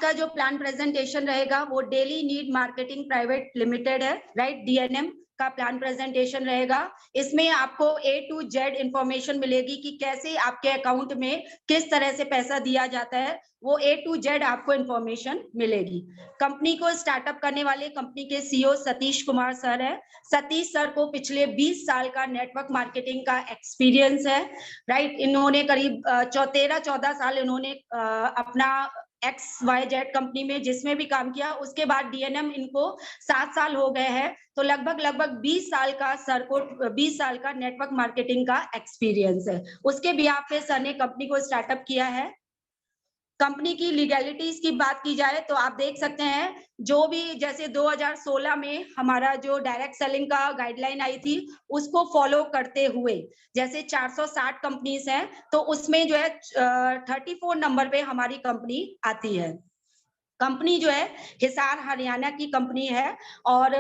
का जो plan presentation रहेगा वो daily need marketing private limited है, राइट, डीएनएम का प्लान प्रेजेंटेशन रहेगा। इसमें आपको A to Z इंफॉर्मेशन मिलेगी कि कैसे आपके अकाउंट में किस तरह से पैसा दिया जाता है, वो A to Z आपको इंफॉर्मेशन मिलेगी। कंपनी को स्टार्टअप करने वाले कंपनी के सीईओ सतीश कुमार सर है। सतीश सर को पिछले 20 साल का नेटवर्क मार्केटिंग का एक्सपीरियंस है, राइट। इन्होंने करीब 13-14 साल इन्होंने अपना XYZ कंपनी में जिसमें भी काम किया, उसके बाद डीएनएम इनको 7 साल हो गए हैं, तो लगभग 20 साल का सर को 20 साल का नेटवर्क मार्केटिंग का एक्सपीरियंस है। उसके बिहाफ पे सर ने कंपनी को स्टार्टअप किया है। कंपनी की लीगैलिटीज की बात की जाए तो आप देख सकते हैं, जो भी जैसे 2016 में हमारा जो डायरेक्ट सेलिंग का गाइडलाइन आई थी उसको फॉलो करते हुए जैसे 460 कंपनीज हैं, तो उसमें जो है 34 नंबर पे हमारी कंपनी आती है। कंपनी जो है हिसार हरियाणा की कंपनी है और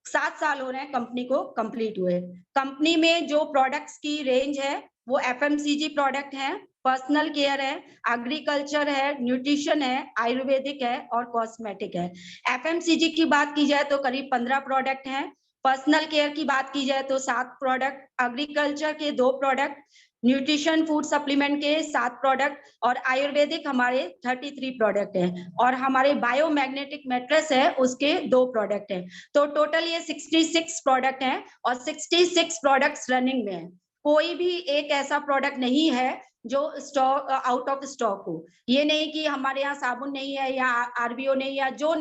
7 साल हो रहे हैं कंपनी को कंप्लीट हुए। कंपनी में जो प्रोडक्ट्स की रेंज है वो एफएमसीजी प्रोडक्ट है, पर्सनल केयर है, एग्रीकल्चर है, न्यूट्रिशन है, आयुर्वेदिक है और कॉस्मेटिक है। एफएमसीजी की बात की जाए तो करीब 15 प्रोडक्ट हैं, पर्सनल केयर की बात की जाए तो 7 प्रोडक्ट, एग्रीकल्चर के 2 प्रोडक्ट, न्यूट्रिशन फूड सप्लीमेंट के 7 प्रोडक्ट और आयुर्वेदिक हमारे 33 प्रोडक्ट हैं और हमारे बायोमैग्नेटिक मैट्रेस है उसके 2 प्रोडक्ट हैं। तो टोटल ये 66 प्रोडक्ट हैं और 66 प्रोडक्ट्स रनिंग में है। कोई भी एक ऐसा प्रोडक्ट नहीं है जो स्टॉक आउट ऑफ स्टॉक हो। ये नहीं कि हमारे यहाँ साबुन नहीं है या आरबीओ नहीं है, जो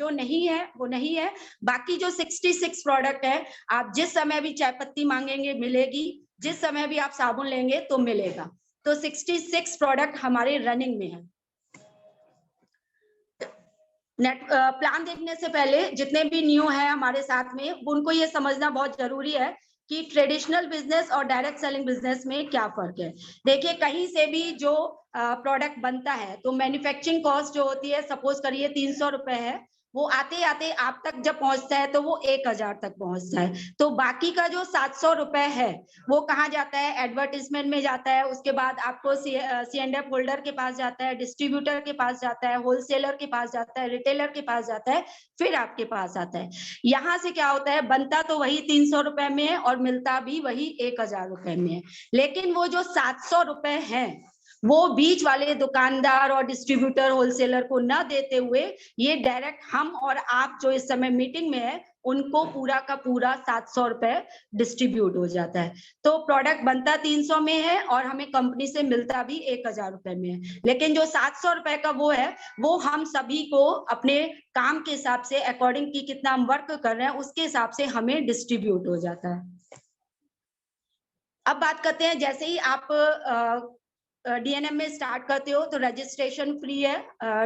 नहीं है वो नहीं है। बाकी जो 66 प्रोडक्ट है, आप जिस समय भी चाय पत्ती मांगेंगे मिलेगी, जिस समय भी आप साबुन लेंगे तो मिलेगा। तो 66 प्रोडक्ट हमारे रनिंग में है। प्लान देखने से पहले जितने भी न्यू है हमारे साथ में, उनको ये समझना बहुत जरूरी है कि ट्रेडिशनल बिजनेस और डायरेक्ट सेलिंग बिजनेस में क्या फर्क है। देखिए, कहीं से भी जो प्रोडक्ट बनता है तो मैन्युफैक्चरिंग कॉस्ट जो होती है, सपोज करिए 300 रुपए है, वो आते आते आप तक जब पहुंचता है तो वो 1000 तक पहुंचता है। तो बाकी का जो 700 रुपए है वो कहाँ जाता है? एडवर्टीजमेंट में जाता है, उसके बाद आपको C&F होल्डर के पास जाता है, डिस्ट्रीब्यूटर के पास जाता है, होलसेलर के पास जाता है, रिटेलर के पास जाता है, फिर आपके पास आता है। यहाँ से क्या होता है, बनता तो वही 300 रुपए में है और मिलता भी वही 1000 रुपए में है, लेकिन वो जो 700 रुपए है वो बीच वाले दुकानदार और डिस्ट्रीब्यूटर होलसेलर को न देते हुए ये डायरेक्ट हम और आप जो इस समय मीटिंग में है उनको पूरा का पूरा 700 रुपए डिस्ट्रीब्यूट हो जाता है। तो प्रोडक्ट बनता 300 में है और हमें कंपनी से मिलता भी 1000 रुपए में है, लेकिन जो 700 रुपए का वो है वो हम सभी को अपने काम के हिसाब से अकॉर्डिंग की कितना हम वर्क कर रहे हैं उसके हिसाब से हमें डिस्ट्रीब्यूट हो जाता है। अब बात करते हैं, जैसे ही आप डीएनएम में स्टार्ट करते हो तो रजिस्ट्रेशन फ्री है,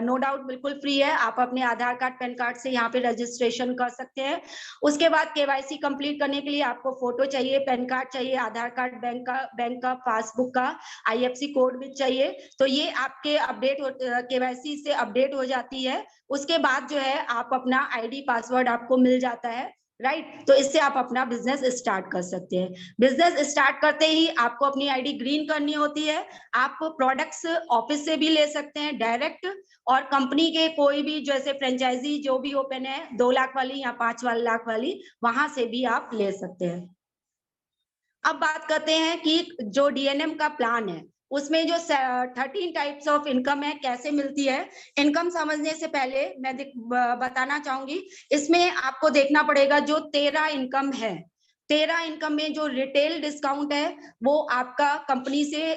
नो डाउट बिल्कुल फ्री है। आप अपने आधार कार्ड पैन कार्ड से यहाँ पे रजिस्ट्रेशन कर सकते हैं। उसके बाद केवाईसी कंप्लीट करने के लिए आपको फोटो चाहिए, पैन कार्ड चाहिए, आधार कार्ड, बैंक का पासबुक का आईएफएससी कोड भी चाहिए। तो ये आपके केवाईसी से अपडेट हो जाती है। उसके बाद जो है आप अपना आईडी पासवर्ड आपको मिल जाता है, राइट। तो इससे आप अपना बिजनेस स्टार्ट कर सकते हैं। बिजनेस स्टार्ट करते ही आपको अपनी आईडी ग्रीन करनी होती है। आप प्रोडक्ट्स ऑफिस से भी ले सकते हैं डायरेक्ट, और कंपनी के कोई भी जैसे फ्रेंचाइजी जो भी ओपन है 2 लाख वाली या 5 लाख वाली, वहां से भी आप ले सकते हैं। अब बात करते हैं कि जो डीएनएम का प्लान है उसमें जो 13 टाइप्स ऑफ इनकम है कैसे मिलती है। इनकम समझने से पहले मैं बताना चाहूंगी, इसमें आपको देखना पड़ेगा जो 13 इनकम है, 13 इनकम में जो रिटेल डिस्काउंट है वो आपका कंपनी से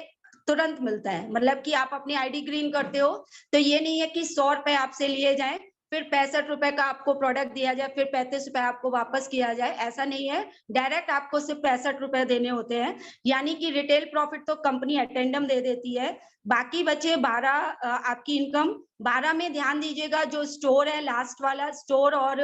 तुरंत मिलता है। मतलब कि आप अपनी आईडी ग्रीन करते हो तो ये नहीं है कि 100 रुपए आपसे लिए जाए फिर 65 रुपए का आपको प्रोडक्ट दिया जाए फिर 35 रुपए आपको वापस किया जाए, ऐसा नहीं है। डायरेक्ट आपको सिर्फ 65 रुपए देने होते हैं, यानी कि रिटेल प्रॉफिट तो कंपनी अटेंडम दे देती है। बाकी बचे 12 आपकी इनकम। 12 में ध्यान दीजिएगा, जो स्टोर है लास्ट वाला स्टोर और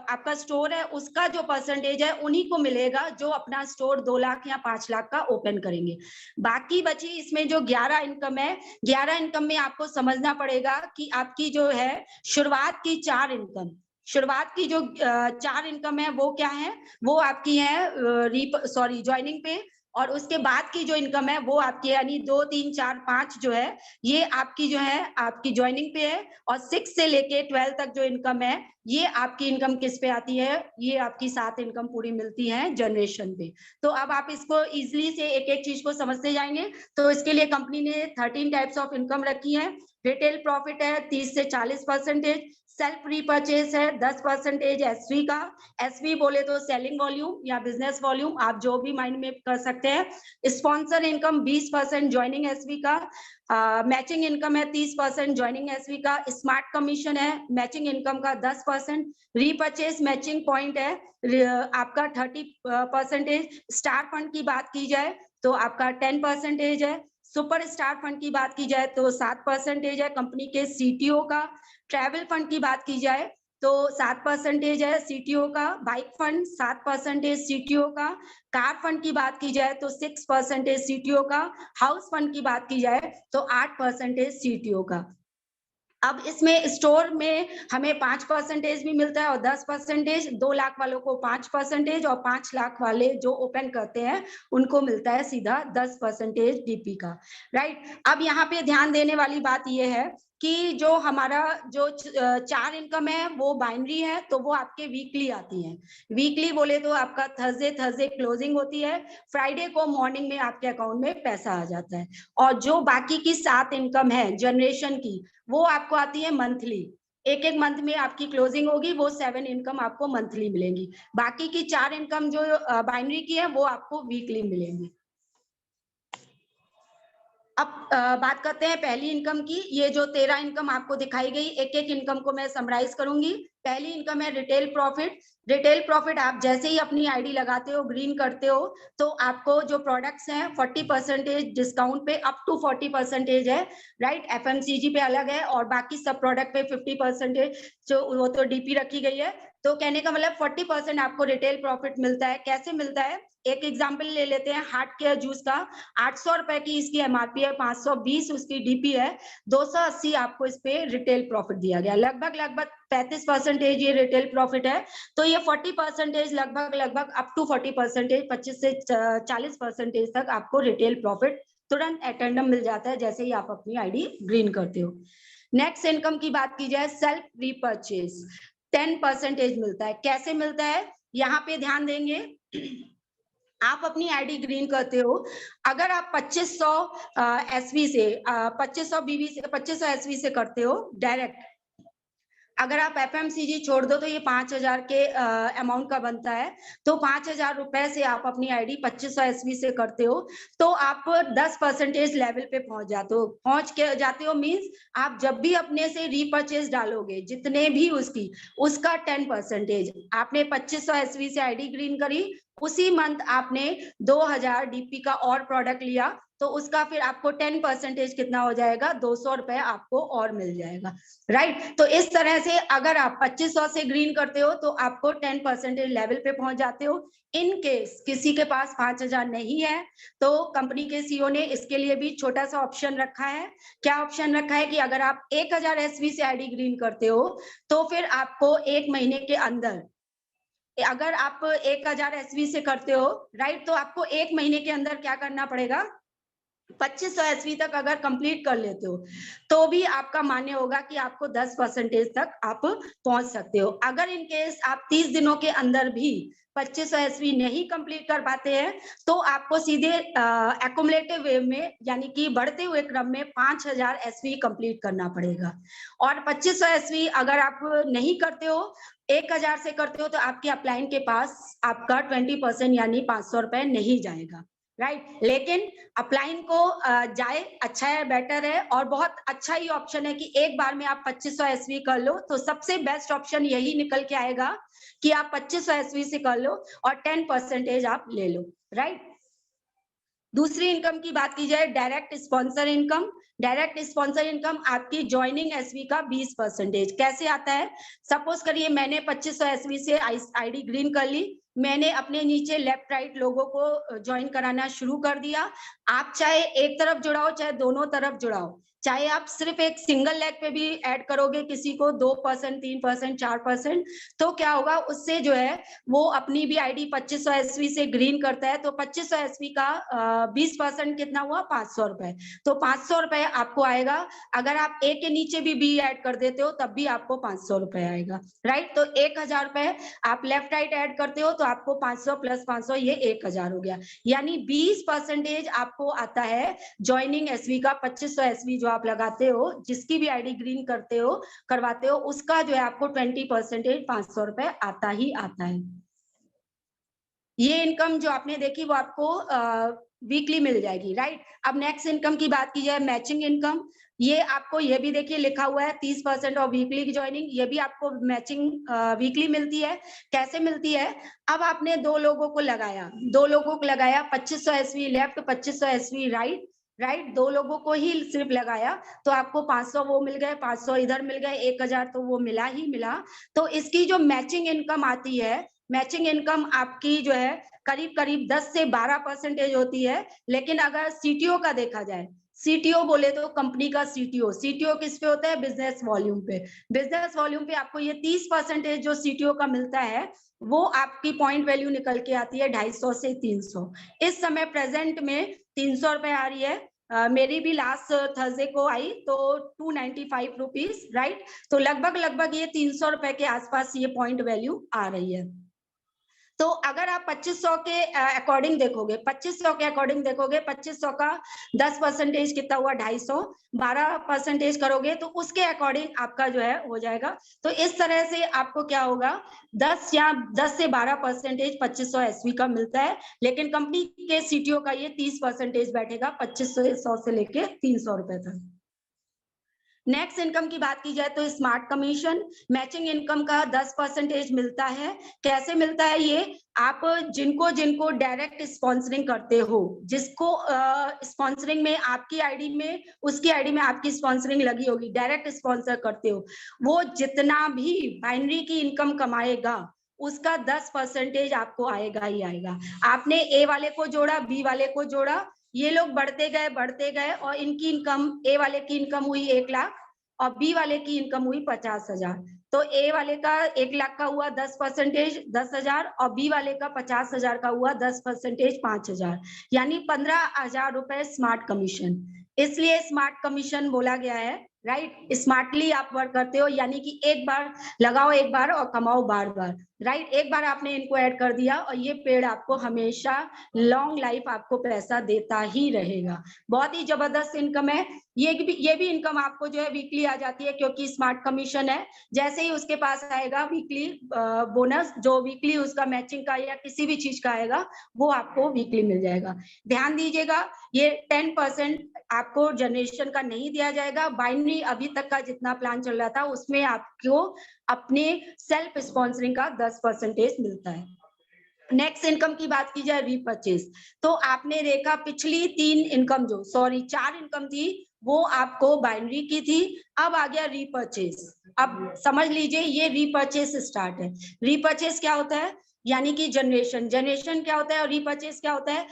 आपका स्टोर है उसका जो परसेंटेज है उन्हीं को मिलेगा जो अपना स्टोर 2 लाख या 5 लाख का ओपन करेंगे। बाकी बची इसमें जो 11 इनकम है, 11 इनकम में आपको समझना पड़ेगा कि आपकी जो है शुरुआत की 4 इनकम, शुरुआत की जो 4 इनकम है वो क्या है, वो आपकी है ज्वाइनिंग पे, और उसके बाद की जो इनकम है वो आपकी यानी 2, 3, 4, 5 जो है ये आपकी जो है आपकी ज्वाइनिंग पे है, और 6 से लेके 12 तक जो इनकम है ये आपकी इनकम किस पे आती है, ये आपकी 7 इनकम पूरी मिलती है जनरेशन पे। तो अब आप इसको इजिली से एक एक चीज को समझते जाएंगे। तो इसके लिए कंपनी ने 13 टाइप्स ऑफ इनकम रखी है। रिटेल प्रॉफिट है 30 से 40%, सेल्फ रीपर्चेस है 10% एसवी का। एसवी बोले तो सेलिंग वॉल्यूम या बिजनेस वॉल्यूम, आप जो भी माइंड में कर सकते हैं। स्पॉन्सर इनकम 20% ज्वाइनिंग एसवी का। मैचिंग इनकम है 30% ज्वाइनिंग एसवी का। स्मार्ट कमीशन है मैचिंग इनकम का 10%। रीपर्चेस मैचिंग पॉइंट है आपका 30%। स्टार फंड की बात की जाए तो आपका 10% है। सुपर स्टार फंड की बात की जाए तो 7% है कंपनी के सीटीओ का। ट्रैवल फंड की बात की जाए तो 7% है सीटीओ का। बाइक फंड 7% सीटीओ का। कार फंड की बात की जाए तो 6% सीटीओ का। हाउस फंड की बात की जाए तो 8% सीटीओ का। अब इसमें स्टोर में हमें 5% भी मिलता है और 10%। 2 लाख वालों को 5% और 5 लाख वाले जो ओपन करते हैं उनको मिलता है सीधा 10% डीपी का। राइट। अब यहाँ पे ध्यान देने वाली बात यह है कि जो हमारा जो 4 इनकम है वो बाइनरी है, तो वो आपके वीकली आती है। वीकली बोले तो आपका थर्सडे क्लोजिंग होती है, फ्राइडे को मॉर्निंग में आपके अकाउंट में पैसा आ जाता है। और जो बाकी की 7 इनकम है जनरेशन की वो आपको आती है मंथली। एक एक मंथ में आपकी क्लोजिंग होगी, वो 7 इनकम आपको मंथली मिलेंगी। बाकी की 4 इनकम जो बाइनरी की है वो आपको वीकली मिलेंगी। अब बात करते हैं पहली इनकम की। ये जो 13 इनकम आपको दिखाई गई, एक एक इनकम को मैं समराइज करूंगी। पहली इनकम है रिटेल प्रॉफिट। रिटेल प्रॉफिट आप जैसे ही अपनी आईडी लगाते हो, ग्रीन करते हो, तो आपको जो प्रोडक्ट्स हैं 40% डिस्काउंट पे अप टू 40% है। राइट। एफएमसीजी पे अलग है और बाकी सब प्रोडक्ट पे 50% जो वो तो डीपी रखी गई है। तो कहने का मतलब 40% आपको रिटेल प्रॉफिट मिलता है। कैसे मिलता है, एक एग्जाम्पल ले लेते हैं हार्ट केयर जूस का। 800 रुपए की इसकी एमआरपी है, 520 उसकी डीपी है, 280 आपको इस पे रिटेल प्रॉफिट दिया गया। लगभग 35% ये रिटेल प्रॉफिट है। तो ये 40% लगभग अप टू 40%, 25 से 40% तक आपको रिटेल प्रॉफिट तुरंत एटेंडम मिल जाता है जैसे ही आप अपनी आईडी ग्रीन करते हो। नेक्स्ट इनकम की बात की जाए, सेल्फ रीपर्चेज 10% मिलता है। कैसे मिलता है, यहाँ पे ध्यान देंगे। आप अपनी आईडी ग्रीन करते हो, अगर आप 2500 एसवी से 2500 बीवी से 2500 एसवी से करते हो डायरेक्ट, अगर आप एफएमसीजी छोड़ दो तो ये 5000 के अमाउंट का बनता है। तो 5000 रुपए से आप अपनी आईडी 2500 एसवी से करते हो तो आप 10% लेवल पे पहुंच के जाते हो। मींस आप जब भी अपने से रीपर्चेज डालोगे जितने भी उसका 10%। आपने 2500 एसवी से आईडी ग्रीन करी, उसी मंथ आपने 2000 डीपी का और प्रोडक्ट लिया, तो उसका फिर आपको 10% कितना हो जाएगा, 200 रुपए आपको और मिल जाएगा। राइट। तो इस तरह से अगर आप 2500 से ग्रीन करते हो तो आपको 10% लेवल पे पहुंच जाते हो। इन केस किसी के पास 5000 नहीं है तो कंपनी के सीईओ ने इसके लिए भी छोटा सा ऑप्शन रखा है। क्या ऑप्शन रखा है कि अगर आप 1000 एसवी से आईडी ग्रीन करते हो तो फिर आपको 1 महीने के अंदर, अगर आप 1000 एसवी से करते हो, राइट, तो आपको 1 महीने के अंदर क्या करना पड़ेगा, 2500 एसवी तक अगर कंप्लीट कर लेते हो तो भी आपका मान्य होगा कि आपको 10% तक आप पहुंच सकते हो। अगर इन केस आप 30 दिनों के अंदर भी 2500 एसवी नहीं कंप्लीट कर पाते हैं तो आपको सीधे एक्युमुलेटिव वे में यानी कि बढ़ते हुए क्रम में 5000 एसवी कंप्लीट करना पड़ेगा। और 2500 एसवी अगर आप नहीं करते हो, 1000 से करते हो, तो आपके अपलाइन के पास आपका 20% यानी 500 रुपए नहीं जाएगा। राइट। लेकिन अपलाइन को जाए, अच्छा है, बेटर है, और बहुत अच्छा ही ऑप्शन है कि एक बार में आप 2500 एसवी कर लो। तो सबसे बेस्ट ऑप्शन यही निकल के आएगा कि आप 2500 एसवी से कर लो और 10% आप ले लो। राइट। दूसरी इनकम की बात की जाए, direct sponsor income. Direct sponsor income आपकी ज्वाइनिंग एसवी का 20%। कैसे आता है? सपोज करिए मैंने 2500 एसवी से आईडी ग्रीन कर ली, मैंने अपने नीचे लेफ्ट राइट लोगों को ज्वाइन कराना शुरू कर दिया। आप चाहे एक तरफ जुड़ाओ चाहे दोनों तरफ जुड़ाओ, चाहे आप सिर्फ एक सिंगल लेग पे भी ऐड करोगे किसी को 2%, 3%, 4%, तो क्या होगा उससे जो है वो अपनी भी आईडी 2500 एसवी से ग्रीन करता है। तो 2500 एसवी का 20% कितना हुआ? 500 रुपए। तो 500 रुपए आपको आएगा। अगर आप ए के नीचे भी बी ऐड कर देते हो तब भी आपको 500 रुपए आएगा, राइट। तो 1000 रुपए आप लेफ्ट राइट ऐड करते हो तो आपको 500 प्लस 500 ये 1000 हो गया। यानी 20% आपको आता है ज्वाइनिंग एसवी का। 2500 एसवी जो आप लगाते हो, जिसकी भी आईडी ग्रीन करते हो करवाते हो, उसका जो है आपको 20% 500 रुपए आता ही आता है। ये इनकम जो आपने देखी वो आपको वीकली मिल जाएगी, राइट। अब नेक्स्ट इनकम की बात की जाए, मैचिंग इनकम। ये आपको ये भी देखिए लिखा हुआ है 30% ऑफ वीकली की ज्वाइनिंग, ये भी आपको मैचिंग वीकली मिलती है। कैसे मिलती है? अब आपने दो लोगों को लगाया 2500 एसवी लेफ्ट, 2500 एसवी राइट, दो लोगों को ही सिर्फ लगाया तो आपको 500 वो मिल गए, 500 इधर मिल गए, 1000 तो वो मिला ही मिला। तो इसकी जो मैचिंग इनकम आती है, मैचिंग इनकम आपकी जो है करीब करीब 10 से 12% होती है। लेकिन अगर सीटीओ का देखा जाए, सीटीओ बोले तो कंपनी का सीटीओ किस पे होता है? बिजनेस वॉल्यूम पे। बिजनेस वॉल्यूम पे आपको ये 30% जो सीटीओ का मिलता है वो आपकी पॉइंट वैल्यू निकल के आती है 250 से 300। इस समय प्रेजेंट में 300 रुपए आ रही है। मेरी भी लास्ट थर्सडे को आई तो 295 रुपीज, राइट। तो लगभग ये 300 रुपए के आसपास ये पॉइंट वैल्यू आ रही है। तो अगर आप 2500 के अकॉर्डिंग देखोगे, 2500 के अकॉर्डिंग देखोगे, 2500 का 10% कितना हुआ? 250। 12% करोगे तो उसके अकॉर्डिंग आपका जो है हो जाएगा। तो इस तरह से आपको क्या होगा, 10 से 12% 2500 एसवी का मिलता है। लेकिन कंपनी के सीटीओ का ये 30% बैठेगा 2500 से लेके 300 रुपए तक। नेक्स्ट इनकम की बात की जाए तो स्मार्ट कमीशन, मैचिंग इनकम का 10% मिलता है। कैसे मिलता है ये? आप जिनको डायरेक्ट स्पॉन्सरिंग करते हो, जिसको स्पॉन्सरिंग में आपकी आईडी में उसकी आईडी में आपकी स्पॉन्सरिंग लगी होगी, डायरेक्ट स्पॉन्सर करते हो, वो जितना भी बाइनरी की इनकम कमाएगा उसका 10% आपको आएगा ही आएगा। आपने ए वाले को जोड़ा, बी वाले को जोड़ा, ये लोग बढ़ते गए और इनकी इनकम, ए वाले की इनकम हुई 1 लाख और बी वाले की इनकम हुई 50,000। तो ए वाले का 1 लाख का हुआ 10% 10,000 और बी वाले का 50,000 का हुआ 10% 5,000, यानी 15,000 रुपए स्मार्ट कमीशन। इसलिए स्मार्ट कमीशन बोला गया है, राइट। स्मार्टली आप वर्क करते हो, यानी कि एक बार लगाओ एक बार और कमाओ बार बार, राइट। एक बार आपने इनको ऐड कर दिया और ये पेड़ आपको हमेशा लॉन्ग लाइफ आपको पैसा देता ही रहेगा। बहुत ही जबरदस्त इनकम है। ये भी इनकम आपको जो है वीकली आ जाती है, क्योंकि स्मार्ट कमीशन है। जैसे ही उसके पास आएगा वीकली बोनस, जो वीकली उसका मैचिंग का या किसी भी चीज का आएगा वो आपको वीकली मिल जाएगा। ध्यान दीजिएगा, ये 10% आपको जनरेशन का नहीं दिया जाएगा। बाइनरी अभी तक का जितना प्लान चल रहा था उसमें आपको अपने सेल्फ स्पॉन्सरिंग का 10% मिलता है। नेक्स्ट इनकम की बात की जाए, रीपर्चेज। तो आपने देखा पिछली 4 इनकम थी वो आपको बाइनरी की थी। अब आ गया रीपर्चेज। अब समझ लीजिए ये रीपर्चेज स्टार्ट है। रीपर्चेज क्या होता है? यानी कि जनरेशन क्या होता है और रीपर्चेज क्या होता है?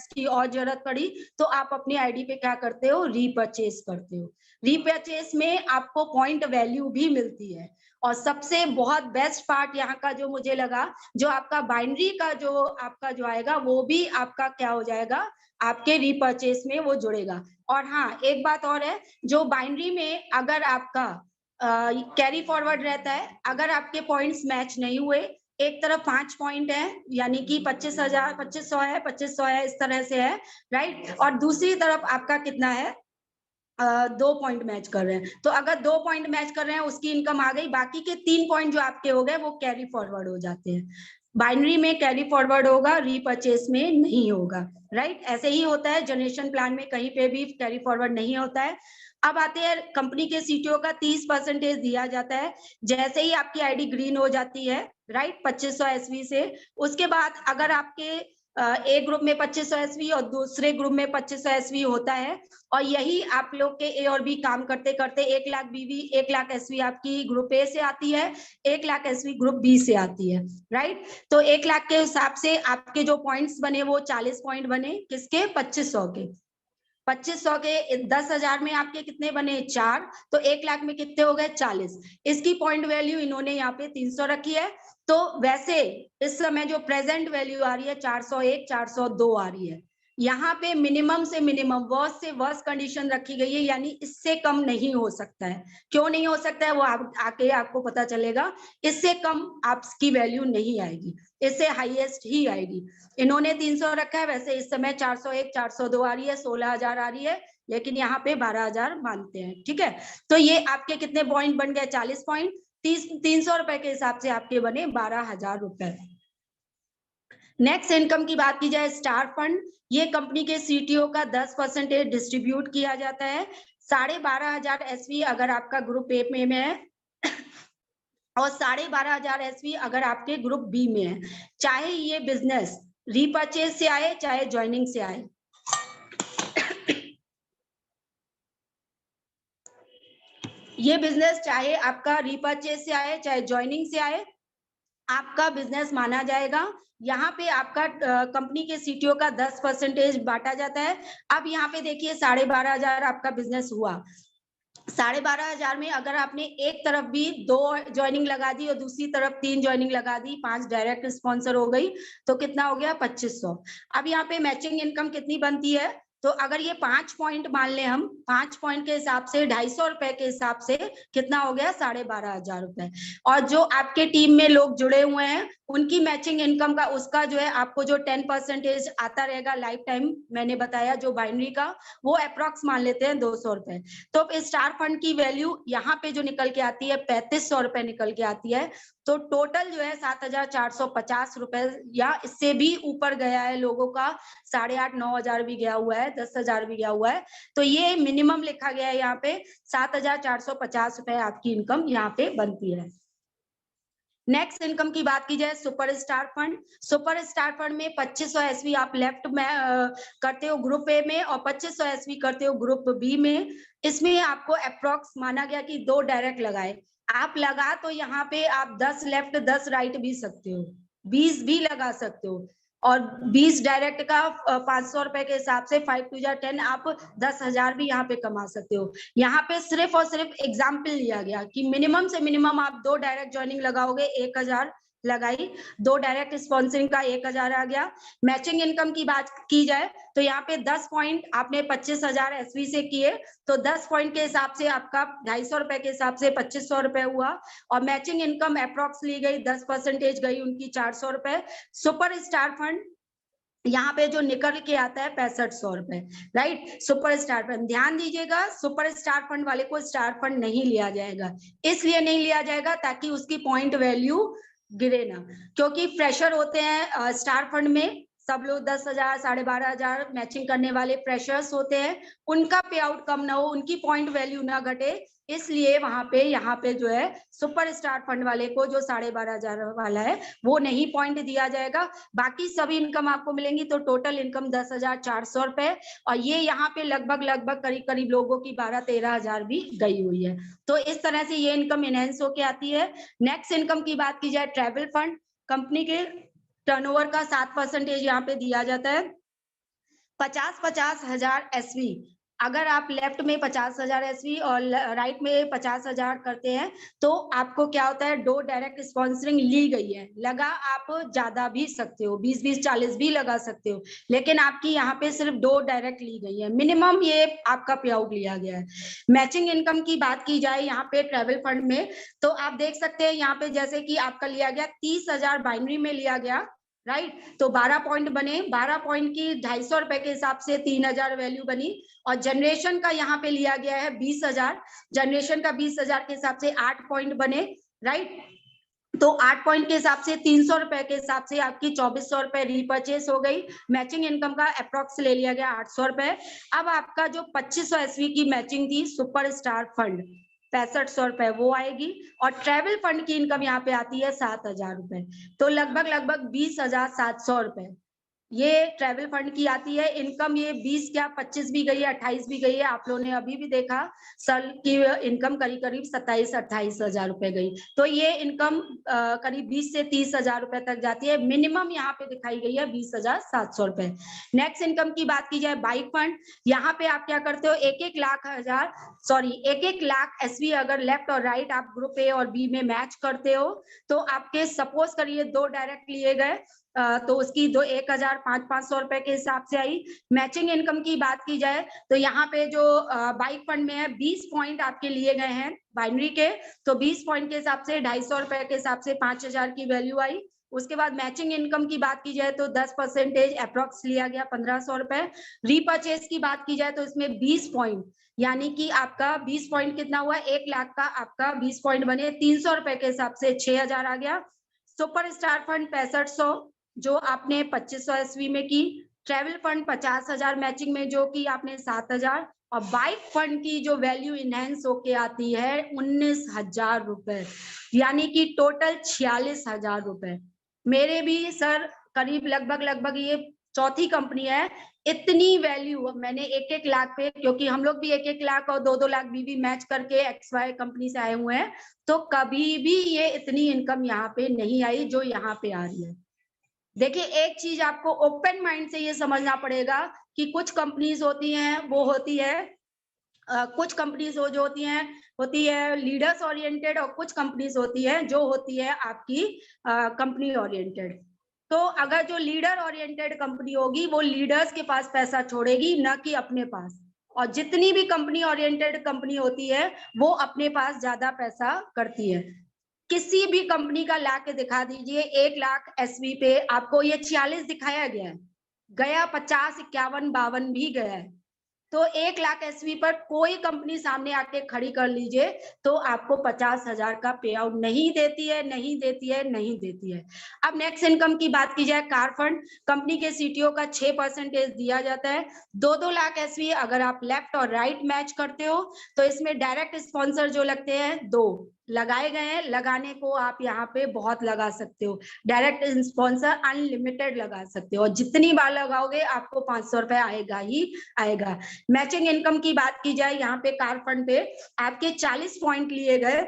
की और जरूरत पड़ी तो आप अपनी आईडी पे क्या करते हो? रीपर्चेस करते हो। रीपर्चेस में आपको पॉइंट वैल्यू भी मिलती है। और सबसे बहुत बेस्ट पार्ट यहाँ का जो मुझे लगा, जो आपका बाइनरी का जो आपका जो आएगा वो भी आपका क्या हो जाएगा, आपके रीपर्चेस में वो जुड़ेगा। और हाँ, एक बात और है, जो बाइनरी में अगर आपका कैरी फॉरवर्ड रहता है, अगर आपके पॉइंट्स मैच नहीं हुए, एक तरफ 5 पॉइंट है यानी कि 25,000 2500 है 2500 है, इस तरह से है, राइट। और दूसरी तरफ आपका कितना है, 2 पॉइंट मैच कर रहे हैं। तो अगर 2 पॉइंट मैच कर रहे हैं उसकी इनकम आ गई, बाकी के 3 पॉइंट जो आपके हो गए वो कैरी फॉरवर्ड हो जाते हैं। बाइनरी में कैरी फॉरवर्ड होगा, रीपर्चेस में नहीं होगा, राइट। ऐसे ही होता है जनरेशन प्लान में, कहीं पे भी कैरी फॉरवर्ड नहीं होता है। अब आते हैं कंपनी के सीटीओ का 30% दिया जाता है जैसे ही आपकी आईडी ग्रीन हो जाती है, राइट, 2500 एसवी से। उसके बाद अगर आपके एक ग्रुप में 2500 एसवी और दूसरे ग्रुप में 2500 एसवी होता है। और यही आप लोग के ए और बी काम करते करते 1 लाख बीवी 1 लाख एसवी आपकी ग्रुप ए से आती है, 1 लाख एसवी ग्रुप बी से आती है, राइट। तो 1 लाख के हिसाब से आपके जो पॉइंट्स बने वो 40 पॉइंट बने, किसके? 2500 के। 2500 के 10,000 में आपके कितने बने? 4। तो 1 लाख में कितने हो गए? 40। इसकी पॉइंट वैल्यू इन्होंने यहाँ पे 300 रखी है। तो वैसे इस समय जो प्रेजेंट वैल्यू आ रही है 401 402 आ रही है। यहाँ पे मिनिमम से मिनिमम, वर्स्ट से वर्स्ट कंडीशन रखी गई है, यानी इससे कम नहीं हो सकता है। क्यों नहीं हो सकता है वो आके आपको पता चलेगा। इससे कम आपकी वैल्यू नहीं आएगी, इससे हाईएस्ट ही आएगी। इन्होंने 300 रखा है, वैसे इस समय 401 402 आ रही है, 16,000 आ रही है, लेकिन यहाँ पे 12,000 मानते हैं, ठीक है। तो ये आपके कितने पॉइंट बन गए? 40 पॉइंट। 300 रुपए के हिसाब से आपके बने 12,000 रुपए। नेक्स्ट इनकम की बात की जाए, स्टार फंड, ये कंपनी के सीटीओ का 10% डिस्ट्रीब्यूट किया जाता है। 12,500 एसवी अगर आपका ग्रुप ए में है और 12,500 एसवी अगर आपके ग्रुप बी में है। चाहे ये बिजनेस रीपर्चेज से आए चाहे ज्वाइनिंग से आए, ये बिजनेस चाहे आपका रीपर्चेज से आए चाहे ज्वाइनिंग से आए, आपका बिजनेस माना जाएगा। यहाँ पे आपका कंपनी के सीटीओ का 10% बांटा जाता है। अब यहाँ पे देखिए 12,500 आपका बिजनेस हुआ, 12,500 में अगर आपने एक तरफ भी 2 ज्वाइनिंग लगा दी और दूसरी तरफ 3 ज्वाइनिंग लगा दी, 5 डायरेक्ट स्पॉन्सर हो गई, तो कितना हो गया? 2,500। अब यहाँ पे मैचिंग इनकम कितनी बनती है? तो अगर ये 5 पॉइंट मान ले हम, 5 पॉइंट के हिसाब से 250 रुपए के हिसाब से कितना हो गया? 12,500 रुपए। और जो आपके टीम में लोग जुड़े हुए हैं उनकी मैचिंग इनकम का, उसका जो है आपको जो 10% आता रहेगा लाइफ टाइम, मैंने बताया जो बाइनरी का, वो अप्रोक्स मान लेते हैं 200 रुपए। तो स्टार फंड की वैल्यू यहाँ पे जो निकल के आती है 3,500 रुपए निकल के आती है। तो टोटल जो है 7,450 रुपए या इससे भी ऊपर गया है लोगों का, 8,500 9,000 भी गया हुआ है, 10,000 भी गया हुआ है। तो ये मिनिमम लिखा गया है यहाँ पे, 7,450 रुपए आपकी इनकम यहाँ पे बनती है। नेक्स्ट इनकम की बात की जाए, super star fund. Super star fund में 2,500 एसवी आप लेफ्ट में करते हो ग्रुप ए में और 2,500 एसवी करते हो ग्रुप बी में। इसमें आपको अप्रोक्स माना गया कि 2 डायरेक्ट लगाए। आप लगा तो यहाँ पे आप 10 लेफ्ट 10 राइट भी सकते हो, 20 भी लगा सकते हो। और 20 डायरेक्ट का 500 रुपए के हिसाब से 5 2 10 आप 10,000 भी यहाँ पे कमा सकते हो। यहाँ पे सिर्फ और सिर्फ एग्जाम्पल लिया गया कि मिनिमम से मिनिमम आप 2 डायरेक्ट ज्वाइनिंग लगाओगे 1,000 लगाई, 2 डायरेक्ट स्पॉन्सरिंग का 1,000 आ गया। मैचिंग इनकम की बात की जाए तो यहाँ पे 10 पॉइंट आपने 25,000 एसवी से किए, तो 10 पॉइंट के हिसाब से आपका 250 रुपए के हिसाब से 2,500 रुपए हुआ। और मैचिंग इनकम अप्रोक्स ली गई, 10% गई उनकी 400 रुपए। सुपर स्टार फंड यहाँ पे जो निकल के आता है 6,500 रुपए, राइट। सुपर स्टार फंड, ध्यान दीजिएगा, सुपर स्टार फंड वाले को स्टार फंड नहीं लिया जाएगा। इसलिए नहीं लिया जाएगा ताकि उसकी पॉइंट वैल्यू गिरे ना, क्योंकि फ्रेशर होते हैं स्टार फंड में, सब लोग 10,000 12,500 मैचिंग करने वाले फ्रेशर्स होते हैं, उनका पे आउट कम ना हो, उनकी पॉइंट वैल्यू ना घटे, इसलिए वहां पे यहाँ पे जो है सुपर स्टार फंड वाले को जो 12,500 वाला है वो नहीं पॉइंट दिया जाएगा। बाकी सभी इनकम आपको मिलेंगी, तो टोटल इनकम 10,400 रुपए। और ये यहाँ पे लगभग करीब करीब लोगों की 12-13,000 भी गई हुई है। तो इस तरह से ये इनकम इनहेंस होके आती है। नेक्स्ट इनकम की बात की जाए, ट्रैवल फंड, कंपनी के टर्नओवर का 7% यहाँ पे दिया जाता है। 50,000 एसवी, अगर आप लेफ्ट में 50,000 एसवी और राइट में 50,000 करते हैं तो आपको क्या होता है, 2 डायरेक्ट स्पॉन्सरिंग ली गई है, लगा आप ज्यादा भी सकते हो, 20 40 भी लगा सकते हो, लेकिन आपकी यहाँ पे सिर्फ 2 डायरेक्ट ली गई है, मिनिमम ये आपका पे आउट लिया गया है। मैचिंग इनकम की बात की जाए यहाँ पे ट्रेवल फंड में, तो आप देख सकते हैं यहाँ पे जैसे कि आपका लिया गया 30,000 बाइनरी में लिया गया, राइट। तो 12 पॉइंट बने, 12 पॉइंट की 250 रुपए के हिसाब से 3,000 वैल्यू बनी। और जनरेशन का यहाँ पे लिया गया है 20,000, जनरेशन का 20,000 के हिसाब से 8 पॉइंट बने, राइट। तो 8 पॉइंट के हिसाब से 300 रुपए के हिसाब से आपकी 2,400 रुपए रीपर्चेस हो गई। मैचिंग इनकम का अप्रोक्स ले लिया गया 800 रुपए। अब आपका जो 2,500 एसवी की मैचिंग थी सुपर स्टार फंड 6,500 रुपए वो आएगी, और ट्रेवल फंड की इनकम यहाँ पे आती है 7,000 रुपए, तो लगभग 20,700 रुपए। ये ट्रैवल फंड की आती है इनकम। ये 20 क्या 25 भी गई है, 28 भी गई है। आप लोगों ने अभी भी देखा साल की इनकम करीब करीब 27-28 हजार रुपए गई। तो ये इनकम करीब 20 से 30 हजार रुपए तक जाती है। मिनिमम यहाँ पे दिखाई गई है 20,700 रुपए। नेक्स्ट इनकम की बात की जाए बाइक फंड, यहाँ पे आप क्या करते हो, एक एक लाख एसवी अगर लेफ्ट और राइट आप ग्रुप ए और बी में मैच करते हो, तो आपके सपोज करिए 2 डायरेक्ट लिए गए, तो उसकी 1,500 रुपए के हिसाब से आई। मैचिंग इनकम की बात की जाए तो यहाँ पे जो बाइक फंड में है 20 पॉइंट आपके लिए गए हैं बाइनरी के, तो 20 पॉइंट के हिसाब से 250 रुपए के हिसाब से 5,000 की वैल्यू आई। उसके बाद मैचिंग इनकम की बात की जाए तो 10% अप्रोक्स लिया गया 1,500 रुपए। रीपर्चेज की बात की जाए तो इसमें 20 पॉइंट, यानी कि आपका 20 पॉइंट कितना हुआ, 1 लाख का आपका 20 पॉइंट बने 300 रुपए के हिसाब से 6,000 आ गया। सुपर स्टार फंड 6500 जो आपने 2500 एसवी में की। ट्रेवल फंड 50,000 मैचिंग में जो कि आपने 7,000। और बाइक फंड की जो वैल्यू इनहेंस होके आती है 19,000 रुपए, यानी कि टोटल 46,000 रुपए। मेरे भी सर करीब लगभग ये चौथी कंपनी है, इतनी वैल्यू मैंने 1-1 लाख पे, क्योंकि हम लोग भी 1-1 लाख और 2-2 लाख भी मैच करके XY कंपनी से आए हुए हैं, तो कभी भी ये इतनी इनकम यहाँ पे नहीं आई जो यहाँ पे आ रही है। देखिए एक चीज आपको ओपन माइंड से ये समझना पड़ेगा कि कुछ कंपनीज होती हैं वो होती है कुछ कंपनीज जो होती है लीडर्स ओरिएंटेड, और कुछ कंपनीज होती है जो होती है आपकी कंपनी ओरिएंटेड। तो अगर जो लीडर ओरिएंटेड कंपनी होगी वो लीडर्स के पास पैसा छोड़ेगी, न कि अपने पास। और जितनी भी कंपनी ओरिएंटेड कंपनी होती है वो अपने पास ज्यादा पैसा करती है। किसी भी कंपनी का ला के दिखा दीजिए 1 लाख एसवी पे, आपको ये 46 दिखाया गया है, गया 50, 51, 52 भी गया है। तो 1 लाख एसवी पर कोई कंपनी सामने आके खड़ी कर लीजिए तो आपको 50,000 का पे आउट नहीं देती है, नहीं देती है, नहीं देती है। अब नेक्स्ट इनकम की बात की जाए, कार फंड कंपनी के सीटीओ का 6% दिया जाता है। 2-2 लाख एसवी अगर आप लेफ्ट और राइट मैच करते हो तो इसमें डायरेक्ट स्पॉन्सर जो लगते हैं 2 लगाए गए हैं। लगाने को आप यहाँ पे बहुत लगा सकते हो, डायरेक्ट स्पॉन्सर अनलिमिटेड लगा सकते हो, और जितनी बार लगाओगे आपको 500 रुपए आएगा ही आएगा। मैचिंग इनकम की बात की जाए यहाँ पे कार फंड पे आपके 40 पॉइंट लिए गए,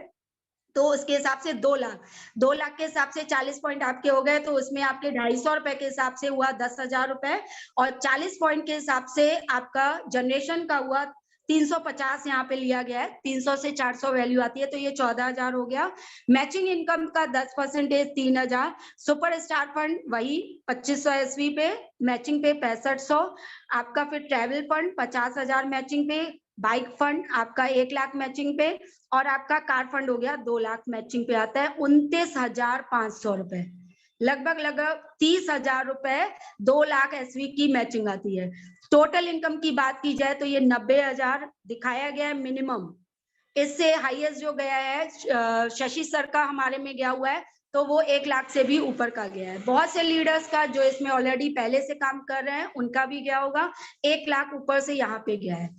तो उसके हिसाब से 2 लाख के हिसाब से 40 पॉइंट आपके हो गए, तो उसमें आपके 250 रुपए के हिसाब से हुआ 10,000 रुपए, और 40 पॉइंट के हिसाब से आपका जनरेशन का हुआ 350 यहाँ पे लिया गया है। 300 से 400 वैल्यू आती है, तो ये 14,000 हो गया। मैचिंग इनकम का 10% 3,000। सुपर स्टार फंड वही 2500 एसवी पे, मैचिंग पे 6500 आपका। फिर ट्रेवल फंड 50,000 मैचिंग पे, बाइक फंड आपका 1 लाख मैचिंग पे, और आपका कार फंड हो गया 2 लाख मैचिंग पे आता है। 29,500 रुपए, लगभग 30,000 रुपए 2 लाख एसवी की मैचिंग आती है। टोटल इनकम की बात की जाए तो ये 90,000 दिखाया गया है मिनिमम। इससे हाईएस्ट जो गया है शशि सर का हमारे में गया हुआ है, तो वो 1 लाख से भी ऊपर का गया है। बहुत से लीडर्स का जो इसमें ऑलरेडी पहले से काम कर रहे हैं उनका भी गया होगा, 1 लाख ऊपर से यहाँ पे गया है।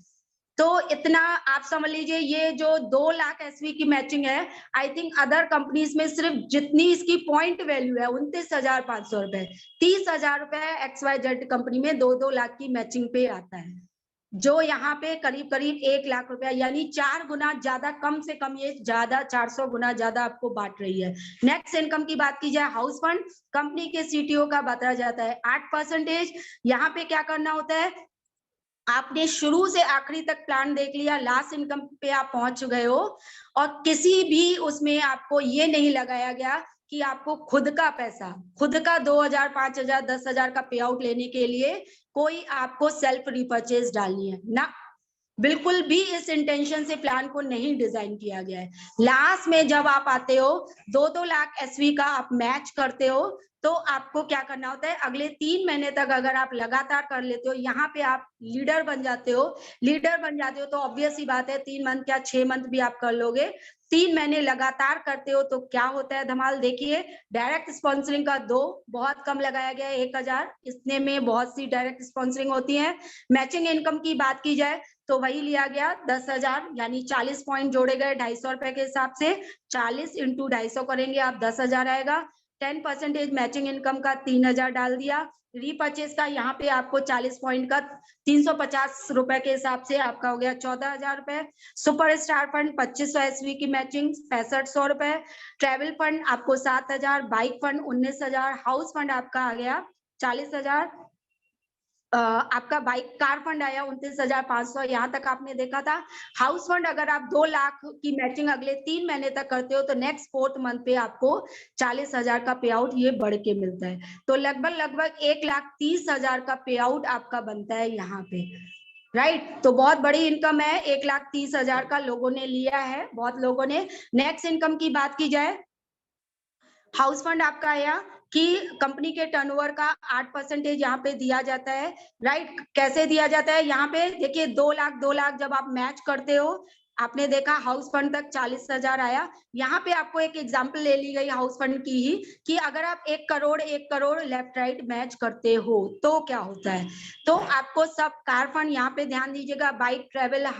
तो इतना आप समझ लीजिए, ये जो 2 लाख एसवी की मैचिंग है, आई थिंक अदर कंपनीज में सिर्फ जितनी इसकी पॉइंट वैल्यू है 29,500 रुपए, 30,000 रुपए XYZ कंपनी में 2-2 लाख की मैचिंग पे आता है, जो यहाँ पे करीब करीब 1 लाख रुपया, यानी 4 गुना ज्यादा, कम से कम ये ज्यादा 400 गुना ज्यादा आपको बांट रही है। नेक्स्ट इनकम की बात की जाए, हाउस फंड कंपनी के सीटीओ का बताया जाता है 8%। यहाँ पे क्या करना होता है, आपने शुरू से आखिरी तक प्लान देख लिया, लास्ट इनकम पे आप पहुंच गए हो, और किसी भी उसमें आपको ये नहीं लगाया गया कि आपको खुद का पैसा, खुद का 2,000, 5,000, 10,000 का पे आउट लेने के लिए कोई आपको सेल्फ रिपर्चेज डालनी है ना, बिल्कुल भी इस इंटेंशन से प्लान को नहीं डिजाइन किया गया है। लास्ट में जब आप आते हो 2-2 लाख एसवी का आप मैच करते हो, तो आपको क्या करना होता है, अगले 3 महीने तक अगर आप लगातार कर लेते हो, यहाँ पे आप लीडर बन जाते हो। तो ऑब्वियस ही बात है 3 मंथ क्या 6 मंथ भी आप कर लोगे। 3 महीने लगातार करते हो तो क्या होता है धमाल, देखिए डायरेक्ट स्पॉन्सरिंग का 2 बहुत कम लगाया गया है 1,000, इतने में बहुत सी डायरेक्ट स्पॉन्सरिंग होती है। मैचिंग इनकम की बात की जाए तो वही लिया गया 10,000, यानी 40 पॉइंट जोड़े गए 250 रुपए के हिसाब से, 40 इंटू 250 करेंगे आप 10,000 आएगा। 10% मैचिंग इनकम का 3,000 डाल दिया, रीपर्चेज का यहाँ पे आपको 40 पॉइंट का 350 रुपए के हिसाब से आपका हो गया 14,000 रुपए। सुपर स्टार फंड 2500 एसवी की मैचिंग 6500 रुपए। ट्रेवल फंड आपको 7,000, बाइक फंड 19,000, हाउस फंड आपका आ गया 40,000, आपका बाइक कार फंड आया 29,500। यहाँ तक आपने देखा था। हाउस फंड अगर आप 2 लाख की मैचिंग अगले 3 महीने तक करते हो तो नेक्स्ट 4th मंथ पे आपको 40,000 का पे आउट ये बढ़ के मिलता है। तो लगभग 1,30,000 का पे आउट आपका बनता है यहाँ पे, राइट। तो बहुत बड़ी इनकम है, 1,30,000 का लोगों ने लिया है, बहुत लोगों ने। नेक्स्ट इनकम की बात की जाए, हाउस फंड आपका आया कि कंपनी के टर्नओवर का 8% यहाँ पे दिया जाता है, राइट। कैसे दिया जाता है, यहाँ पे देखिए 2 लाख जब आप मैच करते हो, आपने देखा हाउस फंड तक 40,000 आया। यहाँ पे आपको एक एग्जांपल ले ली गई हाउस फंड की ही कि अगर आप 1 करोड़ लेफ्ट राइट मैच करते हो तो क्या होता है। तो आपको सब कार फंड, यहाँ पे ध्यान दीजिएगा, bike, travel,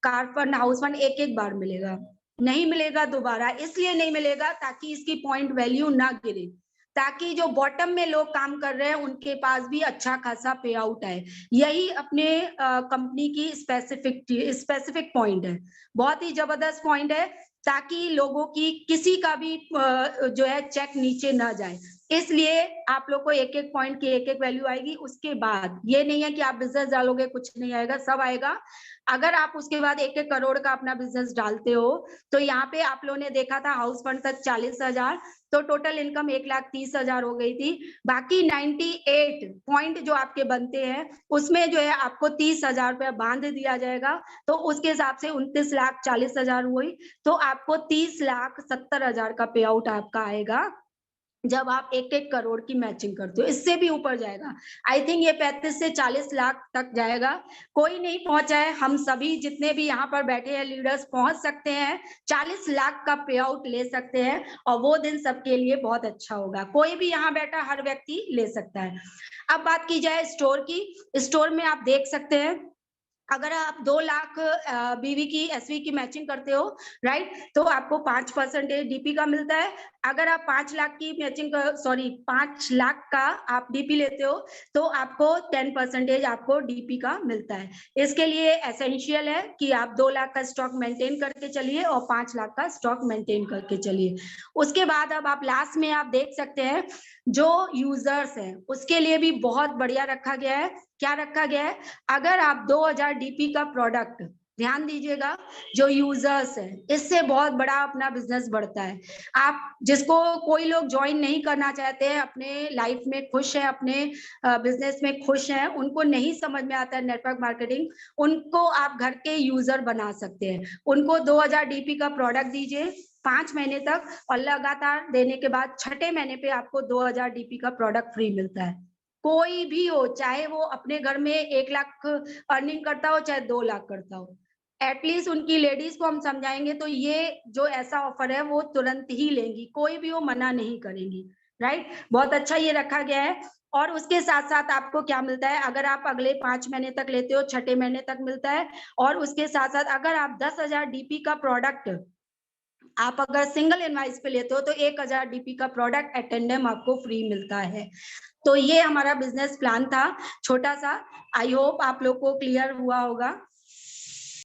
car fund, house fund एक बार मिलेगा, नहीं मिलेगा दोबारा। इसलिए नहीं मिलेगा ताकि इसकी पॉइंट वैल्यू ना गिरे, ताकि जो बॉटम में लोग काम कर रहे हैं उनके पास भी अच्छा खासा पे आउट आए। यही अपने कंपनी की स्पेसिफिक पॉइंट है, बहुत ही जबरदस्त पॉइंट है, ताकि लोगों की किसी का भी जो है चेक नीचे ना जाए। इसलिए आप लोग को एक पॉइंट की एक वैल्यू आएगी। उसके बाद ये नहीं है कि आप बिजनेस डालोगे कुछ नहीं आएगा, सब आएगा। अगर आप उसके बाद 1 करोड़ का अपना बिजनेस डालते हो तो यहाँ पे आप लोगों ने देखा था हाउस फंड तक 40,000, तो टोटल इनकम 1,30,000 हो गई थी। बाकी 98 पॉइंट जो आपके बनते हैं उसमें जो है आपको 30,000 रुपया बांध दिया जाएगा। तो उसके हिसाब से 29,40,000 हुई, तो आपको 30,70,000 का पे आउट आपका आएगा जब आप 1 करोड़ की मैचिंग करते हो। इससे भी ऊपर जाएगा, आई थिंक ये 35 से 40 लाख तक जाएगा। कोई नहीं पहुंचा है, हम सभी जितने भी यहाँ पर बैठे हैं लीडर्स पहुंच सकते हैं, 40 लाख का पे आउट ले सकते हैं, और वो दिन सबके लिए बहुत अच्छा होगा। कोई भी यहाँ बैठा हर व्यक्ति ले सकता है। अब बात की जाए स्टोर की, स्टोर में आप देख सकते हैं अगर आप 2 लाख बीवी की एसवी की मैचिंग करते हो, राइट, तो आपको 5% डीपी का मिलता है। अगर आप 5 लाख की मैचिंग 5 लाख का आप डीपी लेते हो तो आपको 10% आपको डीपी का मिलता है। इसके लिए एसेंशियल है कि आप 2 लाख का स्टॉक मेंटेन करके चलिए और 5 लाख का स्टॉक मेंटेन करके चलिए। उसके बाद अब आप लास्ट में आप देख सकते हैं जो यूजर्स हैं उसके लिए भी बहुत बढ़िया रखा गया है। क्या रखा गया है, अगर आप 2000 डीपी का प्रोडक्ट, ध्यान दीजिएगा, जो यूजर्स है इससे बहुत बड़ा अपना बिजनेस बढ़ता है। आप जिसको कोई लोग ज्वाइन नहीं करना चाहते हैं, अपने लाइफ में खुश है, अपने बिजनेस में खुश हैं, उनको नहीं समझ में आता है नेटवर्क मार्केटिंग, उनको आप घर के यूजर बना सकते हैं। उनको 2000 डीपी का प्रोडक्ट दीजिए 5 महीने तक, और लगातार देने के बाद 6ठे महीने पे आपको 2000 डीपी का प्रोडक्ट फ्री मिलता है। कोई भी हो, चाहे वो अपने घर में 1 लाख अर्निंग करता हो चाहे 2 लाख करता हो, एटलीस्ट उनकी लेडीज को हम समझाएंगे तो ये जो ऐसा ऑफर है वो तुरंत ही लेंगी, कोई भी वो मना नहीं करेंगी, राइट। बहुत अच्छा ये रखा गया है। और उसके साथ साथ आपको क्या मिलता है, अगर आप अगले 5 महीने तक लेते हो 6ठे महीने तक मिलता है। और उसके साथ साथ अगर आप 10,000 डीपी का प्रोडक्ट आप अगर सिंगल इनवाइस पे लेते हो तो 1,000 डीपी का प्रोडक्ट एटेंडम आपको फ्री मिलता है। तो ये हमारा बिजनेस प्लान था छोटा सा, आई होप आप लोग को क्लियर हुआ होगा।